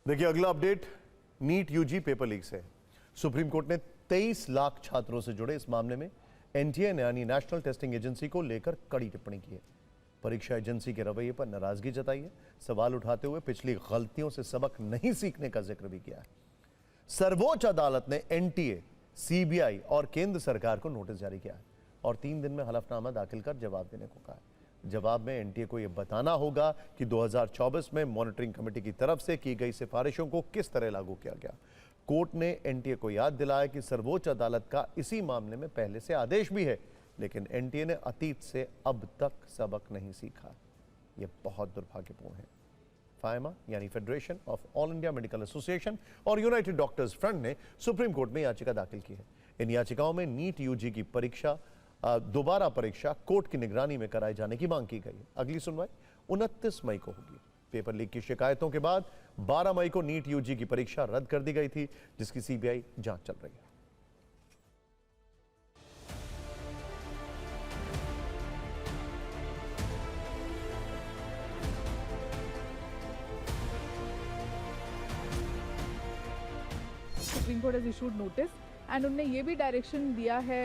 देखिए अगला update NEET UG paper leak से। सुप्रीम कोर्ट ने 23 लाख छात्रों से जुड़े इस मामले में एनटीए यानी नेशनल टेस्टिंग एजेंसी को लेकर कड़ी टिप्पणी की है। परीक्षा एजेंसी के रवैये पर नाराजगी जताई है। सवाल उठाते हुए पिछली गलतियों से सबक नहीं सीखने का जिक्र भी किया है। सर्वोच्च अदालत ने एनटीए, सीबीआई और केंद्र सरकार को नोटिस जारी किया है और 3 दिन में हलफनामा दाखिल कर जवाब देने को कहा है। जवाब में एनटीए को यह बताना होगा कि 2024 में मॉनिटरिंग कमेटी की तरफ से की गई सिफारिशों को किस तरह लागू किया गया। कोर्ट ने एनटीए को याद दिलाया कि सर्वोच्च अदालत का इसी मामले में पहले से आदेश भी है, लेकिन एनटीए ने अतीत से अब तक सबक नहीं सीखा। यह बहुत दुर्भाग्यपूर्ण है। फायमा यानी federation of all India medical association और यूनाइटेड डॉक्टर्स फ्रंट ने सुप्रीम कोर्ट में याचिका दाखिल की है। इन याचिकाओं में नीट यूजी की दोबारा परीक्षा कोर्ट की निगरानी में कराए जाने की मांग की गई है। अगली सुनवाई 29 मई को होगी। पेपर लीक की शिकायतों के बाद 12 मई को नीट यूजी की परीक्षा रद्द कर दी गई थी, जिसकी सीबीआई जांच चल रही है। Supreme court has issued notice and उन्होंने ये भी डायरेक्शन दिया है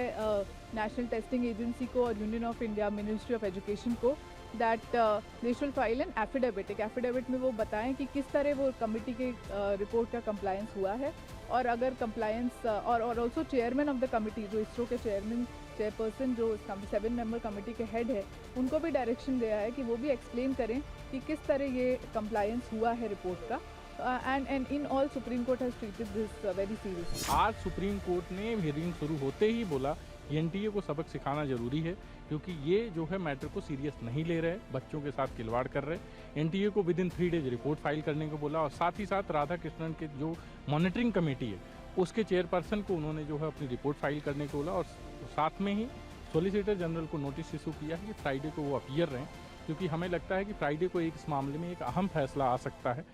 नेशनल टेस्टिंग एजेंसी को और union of India ministry of education को that they should file an affidavit. एक एफिडेविट में वो बताएं कि किस तरह वो कमिटी के रिपोर्ट का कंप्लायंस हुआ है और अगर कंप्लायंस और also chairman of the committee जो इसरो के चेयरपर्सन जो 7 मेंबर कमिटी के हेड है उनको भी डायरेक्शन दिया है कि वो भी एक्सप्लेन करें कि किस तरह ये कंप्लायंस हुआ है रिपोर्ट का। And in all Supreme Court has treated this very seriously. आज सुप्रीम कोर्ट ने हियरिंग शुरू होते ही बोला एनटीए को सबक सिखाना जरूरी है, क्योंकि ये जो है मैटर को सीरियस नहीं ले रहे, बच्चों के साथ खिलवाड़ कर रहे। एनटीए को with in 3 days report file करने को बोला और साथ ही साथ राधा कृष्णन के जो मॉनिटरिंग कमेटी है उसके चेयरपर्सन को उन्होंने जो है अपनी रिपोर्ट फाइल करने को बोला और साथ में ही सॉलिसिटर जनरल को नोटिस इशू किया है कि फ्राइडे को वो अपीयर रहें, क्योंकि हमें लगता है कि फ्राइडे को इस मामले में एक अहम फैसला आ सकता है।